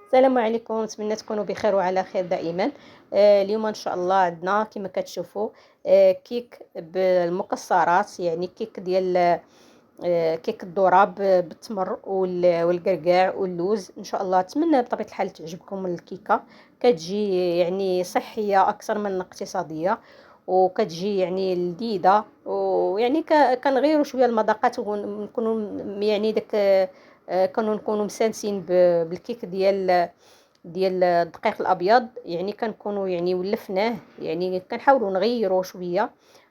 السلام عليكم، نتمنى تكونوا بخير وعلى خير دائما. اليوم ان شاء الله عندنا كما كتشوفوا كيك بالمكسرات، يعني كيك ديال كيك الذره بالتمر والكركاع واللوز. ان شاء الله اتمنى بطبيعه الحال تعجبكم الكيكه. كتجي يعني صحيه اكثر من اقتصاديه، وكتجي يعني لذيذه، ويعني كنغيروا شويه المذاقات ونكونوا يعني داك كانوا نكونوا مسانسين بالكيك ديال الدقيق الابيض. يعني كنكونوا يعني ولفناه، يعني كنحاولوا نغيروا شويه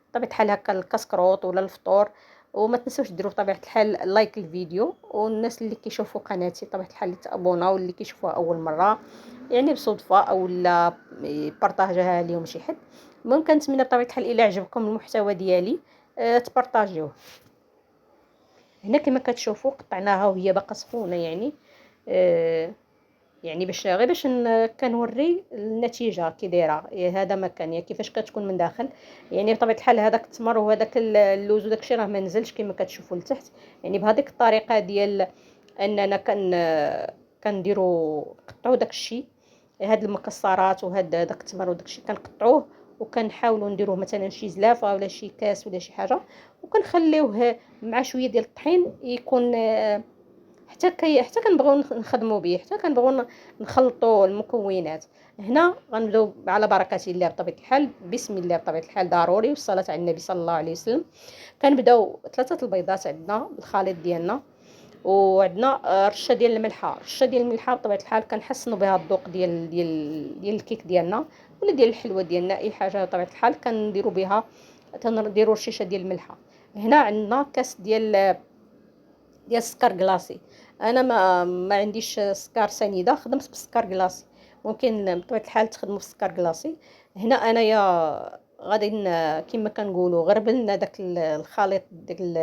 بطبيعه الحال هكا الكسكروط ولا الفطور. وما تنسوش ديروا بطبيعه الحال لايك الفيديو، والناس اللي كيشوفوا قناتي بطبيعه الحال يتابوناو، واللي كيشوفوها اول مره يعني بصدفه او لا بارطاجيها ليهم شي حد. المهم كنتمنى بطبيعه الحال الا عجبكم المحتوى ديالي تبارطاجيوه. هنا كما كتشوفوا قطعناها وهي باقا سخونه، يعني يعني باش غير باش كنوري النتيجه كي دايره. هذا مكان يعني كيفاش كتكون من داخل. يعني بطبيعه الحال هذاك التمر وهذاك اللوز وداك الشيء راه ما نزلش كما كتشوفوا لتحت. يعني بهذيك الطريقه ديال اننا كنديروا نقطعوا داك الشيء، هاد المكسرات وهاد داك التمر وداك الشيء كنقطعوه، وكنحاولوا نديروه مثلا شي زلافه ولا شي كاس ولا شي حاجه، وكنخليوه مع شويه ديال الطحين يكون حتى كنبغيو نخدموا به، حتى كنبغيو نخلطوا المكونات. هنا غنبداو على بركه الله بطبيعه الحال، بسم الله بطبيعه الحال ضروري، والصلاه على النبي صلى الله عليه وسلم. كنبداو 3 البيضات عندنا الخليط ديالنا، وعندنا رشه ديال الملحه. رشه ديال الملحه بطبيعه الحال كنحسنوا بها الذوق ديال الكيك ديالنا، ولا ديال الحلوه ديالنا، اي حاجه بطبيعه الحال كنديروا بها. تنديروا رشيشه ديال الملحه. هنا عندنا كاس ديال السكر كلاصي. انا ما عنديش سكر سنيده، خدمت بالسكر كلاصي. ممكن بطبيعه الحال تخدموا بالسكر كلاصي. هنا انايا غادي كما كنقولوا غربلنا داك الخليط ديال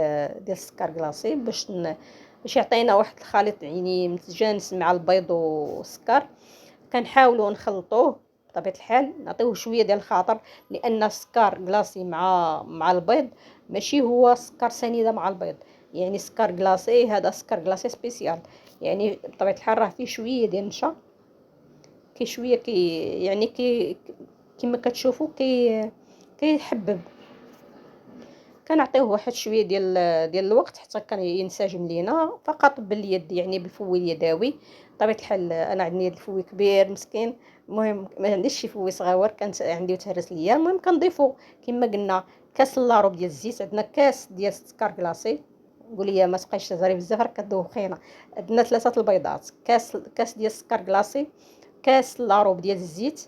السكر كلاصي باش يعطينا واحد الخليط يعني متجانس مع البيض والسكر. كنحاولوا نخلطوه بطبيعه الحال، نعطيوه شويه ديال الخاطر، لان السكر كلاصي مع البيض ماشي هو سكر سنيده مع البيض. يعني سكر كلاصي هذا سكر كلاصي سبيسيال، يعني بطبيعه الحال راه فيه شويه ديال النشا، كي شويه يعني كما كتشوفوا كيحبب. كنعطيوه واحد شويه ديال الوقت حتى كان ينسجم لينا فقط باليد، يعني بالفوي اليدوي. بطبيعه الحال انا عندي يد الفوي كبير مسكين. المهم ما عنديش شي فوي صغيور، كانت عندي وتهرس ليا. المهم كنضيفوا كما قلنا كاس لاروب ديال الزيت، عندنا كاس ديال السكر كلاصي. قول لي ما تبقايش تهضري بزاف راه كدوخينا. عندنا 3 البيضات، كاس ديال السكر كلاصي، كاس لاروب ديال الزيت،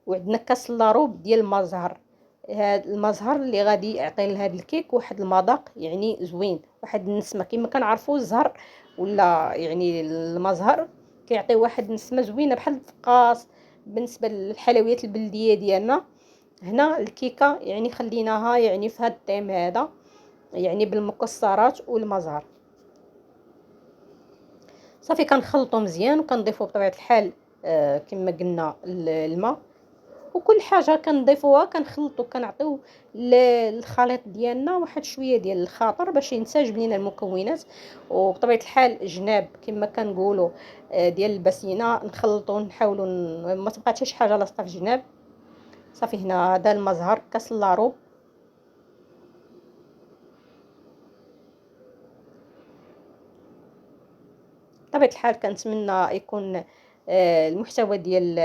وعندنا كاس لاروب ديال المزهر. هاد المزهر اللي غادي يعطي لهاد الكيك واحد المذاق يعني زوين، واحد النسمه. كما كنعرفوا الزهر ولا يعني المزهر كيعطي واحد النسمه زوينه بحال الفقاص. بالنسبه للحلويات البلديه ديالنا هنا الكيكه يعني خليناها يعني في هاد الطيم هذا، يعني بالمكسرات والمزهر. صافي كنخلطو مزيان، وكنضيفو بطبيعه الحال كما قلنا الماء، وكل حاجه كنضيفوها كنخلطو، كنعطيو للخليط ديالنا واحد شويه ديال الخاطر باش ينسجم لينا المكونات. وبطبيعه الحال جناب كما كنقولوا ديال البسينه نخلطو، نحاولوا ما تبقى حتى شي حاجه لاصقه في جناب. صافي هنا هذا المزهر كاس لاروب. بطبيعه الحال كنتمنى يكون المحتوى ديال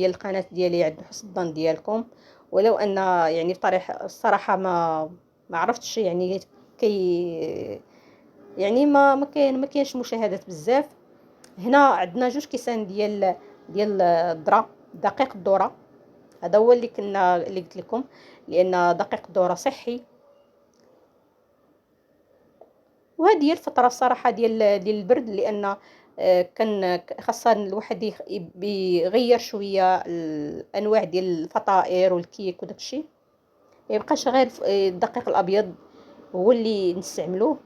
القناه ديالي عند حسن الظن ديالكم. ولو ان يعني بطريقه الصراحه ما عرفتش يعني كي يعني ما كاينش مشاهدات بزاف. هنا عندنا 2 كيسان ديال الذره، دقيق الذره. هذا هو اللي قلت لكم، لان دقيق الذره صحي. وهذه هي الفتره الصراحه ديال البرد، لان كان خاصه الواحد يغير شويه الانواع ديال الفطائر والكيك وداكشي. ما يبقاش غير الدقيق الابيض هو اللي نستعملوه.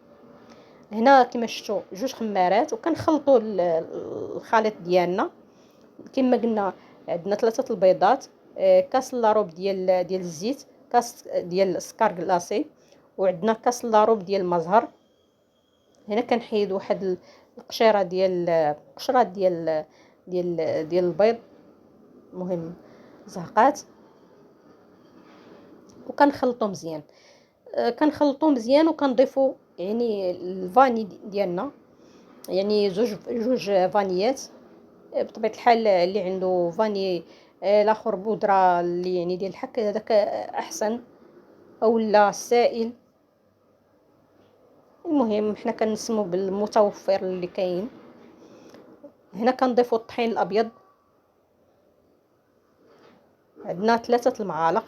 هنا كما شفتوا 2 خمارات، وكنخلطوا الخليط ديالنا. كما قلنا عندنا 3 البيضات، كاس لاروب ديال الزيت، كاس ديال السكر كلاصي، وعندنا كاس لاروب ديال المزهر. هنا كنحيد واحد القشره ديال ديال البيض. المهم زهقات وكنخلطو مزيان. كنخلطو مزيان وكنضيفو يعني الفاني ديالنا، يعني جوج فانيات بطبيعه الحال. اللي عنده فاني الاخر بودره اللي يعني ديال الحك هذاك احسن، او لا السائل. المهم حنا كنسمو بالمتوفر اللي كاين. هنا كنضيفو الطحين الابيض، عندنا 3 المعالق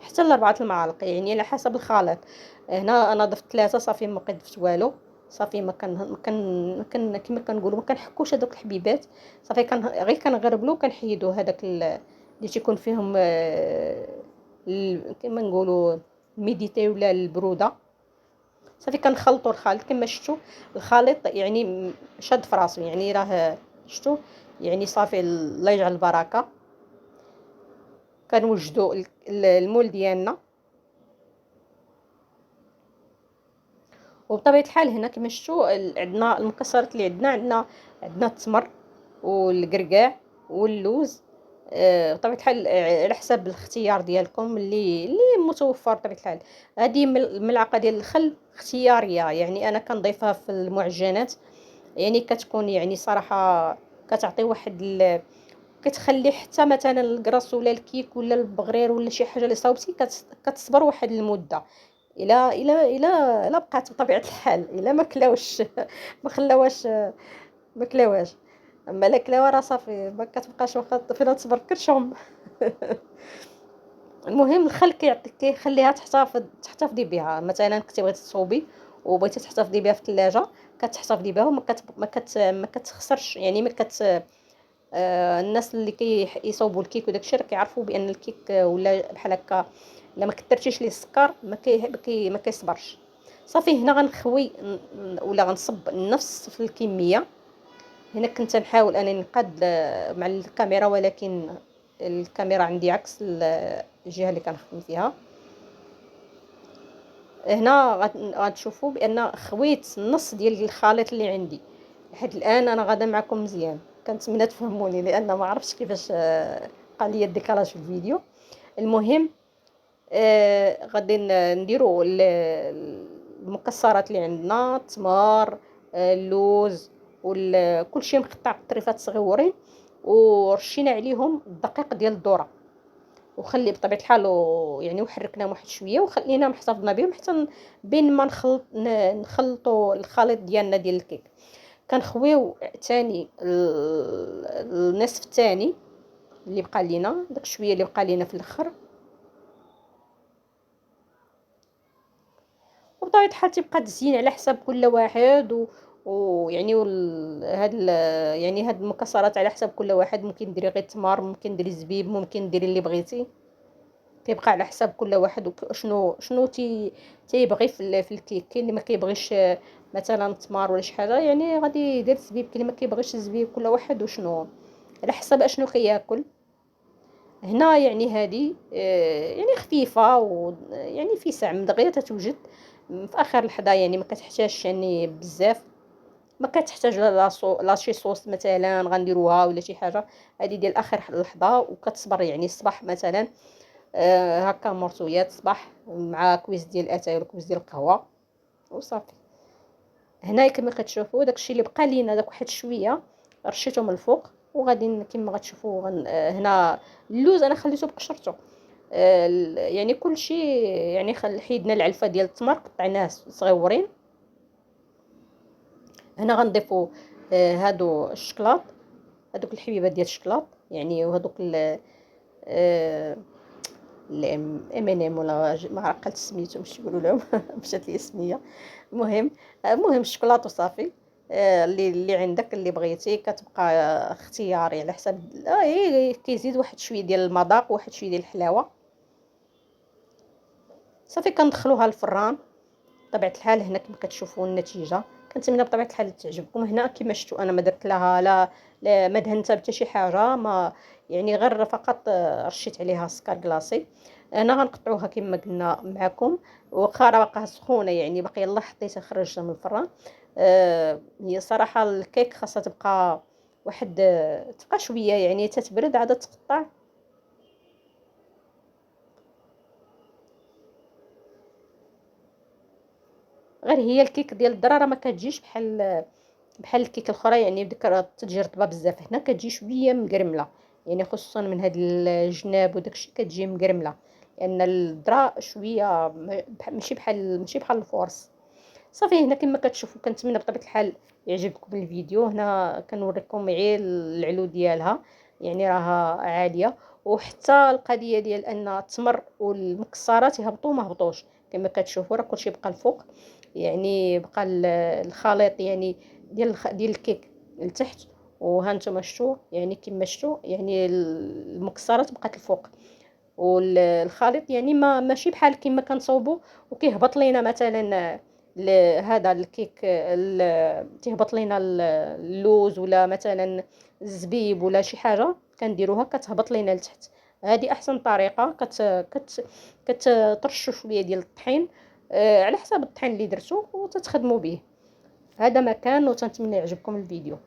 حتى ل4 المعالق، يعني على حسب الخليط. هنا انا ضفت 3 صافي، ما بقيت ضفت والو صافي. كما كنقولوا ما كنحكوش هذوك الحبيبات صافي. غير كنغربلو كنحيدو هذاك اللي تيكون فيهم كما نقولوا ميديتي ولا البروده. صافي كنخلطوا الخليط كما شفتوا. الخليط يعني شاد في راسو، يعني راه شفتوا يعني صافي. الله يجعل البركه. كنوجدوا المول ديالنا، وبطبيعه الحال هنا كما شفتوا عندنا المكسرات اللي عندنا التمر والقرقاع واللوز. بطبيعه الحال على حسب الاختيار ديالكم اللي متوفر. بطبيعه الحال هذه الملعقه ديال الخل اختياريه، يعني انا كنضيفها في المعجنات. يعني كتكون يعني صراحه كتعطي واحد كتخلي حتى مثلا الكراس ولا الكيك ولا البغرير ولا شي حاجه اللي صاوبتي كتصبر واحد المده. الى بقات بطبيعه الحال، الى ما كلاوش ما خلاوهاش ما كلاوهاش. اما لا كلاوها راه صافي ما كتبقاش واخا فين تصبر كرشهم. المهم الخل كيخليها تحتفظي بها. مثلا كنتي بغيتي تصوبي وبغيتي تحتفظي بها في الثلاجه، كتحتفظي بها ما كتخسرش، يعني ما كت الناس اللي كيصوبوا الكيك وداك الشيء راه كيعرفوا بان الكيك ولا بحال هكا الا ما كثرتيش ليه السكر ما كيصبرش. صافي هنا غنخوي ولا غنصب نفس في الكميه. هنا كنت نحاول انني نقاد مع الكاميرا، ولكن الكاميرا عندي عكس الجهه اللي كنخدم فيها. هنا غتشوفوا بان خويت النص ديال الخليط اللي عندي. لحد الان انا غادا معكم مزيان. كنتمنى تفهموني لان ما عرفتش كيفاش قال لي الديكالاج في الفيديو. المهم غادي نديروا المكسرات اللي عندنا، التمر اللوز كلشي مقطع بطريفات صغيورين، ورشينا عليهم الدقيق ديال الذره، وخلي بطبيعه الحال يعني وحركناهم واحد شويه وخليناهم احتفظنا بهم حتى بين ما نخلطوا الخليط ديالنا ديال الكيك. كنخويو ثاني النصف الثاني اللي بقى لينا، داك شويه اللي بقى لينا في الاخر. وبطبيعه الحال تيبقى تزيين على حساب كل واحد ويعني يعني هاد المكسرات على حساب كل واحد. ممكن ديري غير التمر، ممكن ديري الزبيب، ممكن ديري اللي بغيتي. كيبقى على حساب كل واحد شنو تيبغي في الكيك. كاين اللي ما كيبغيش مثلا التمر ولا شي حاجه، يعني غادي يدير الزبيب. كاين اللي ما كيبغيش الزبيب. كل واحد وشنو على حسب اشنو كياكل. هنا يعني هذه يعني خفيفه ويعني في ساع من دغيا تتوجد في اخر الحظه. يعني ما كتحتاجش يعني بزاف، ما كتحتاج لا شي صوص مثلا غنديروها ولا شي حاجه. هذه ديال اخر اللحظه وكتصبر يعني الصباح مثلا هكا مرطويات صباح مع كويس ديال الاتاي ولا كويس ديال القهوه وصافي. هنايا كما كتشوفوا داكشي اللي بقى لينا داك واحد شويه رشيته من الفوق. وغادي كما غتشوفوا هنا اللوز انا خليته بقشرته. يعني كلشي يعني حيدنا العلفه ديال التمر قطعناه صغيورين. هنا غنضيفوا هادو الشكلاط، هادوك الحبيبات ديال الشكلاط يعني، وهادوك الام ان ام ولا ما عقلت سميتهم اش يقولوا لهم. مشات لي السميه. المهم الشكلاط وصافي. اللي عندك اللي بغيتي كتبقى اختياري على حسب. كيزيد واحد شويه ديال المذاق وواحد شويه ديال الحلاوه. صافي كندخلوها الفران بطبيعه الحال. هنا كما كتشوفوا النتيجه. كنتمنى بطبيعه الحال تعجبكم. هنا كما شفتوا انا ما درت لها لا ما دهنتها حتى شي حاجه، ما يعني غير فقط رشيت عليها السكر كلاصي. انا غنقطعوها كما قلنا معكم، واخا راه باقا سخونه يعني باقي يلاه حطيتها خرجتها من الفران. هي صراحه الكيك خاصها تبقى واحد تبقى شويه يعني تتبرد عاد تقطع. غير هي الكيك ديال الدراره ما كتجيش بحال الكيك الاخرى، يعني ديك راه تجي رطبه بزاف، هنا كتجي شويه مقرمله، يعني خصوصا من هاد الجناب وداكشي كتجي مقرمله، لان الذره شويه ماشي بحال الفورس. صافي هنا كما كتشوفوا كنتمنى بطبيعه الحال يعجبكم الفيديو. هنا كنوريكم غير العلو ديالها، يعني راها عاليه. وحتى القضيه ديال ان التمر والمكسرات يهبطوا ما هبطوش، كما كتشوفوا راه كلشي بقى الفوق، يعني بقى الخليط يعني ديال الكيك لتحت. وها نتوما شفتوا يعني كما شفتوا يعني المكسرات بقات الفوق، والخليط يعني ما ماشي بحال كما كنصوبوا وكيهبط لينا مثلا هذا الكيك تيهبط لينا اللوز ولا مثلا الزبيب ولا شي حاجه كنديروها كتهبط لينا لتحت. هذه احسن طريقه. كترشوا شويه ديال الطحين على حسب الطحين اللي درتو وتتخدموا به. هذا مكان، وتنتمنى يعجبكم الفيديو.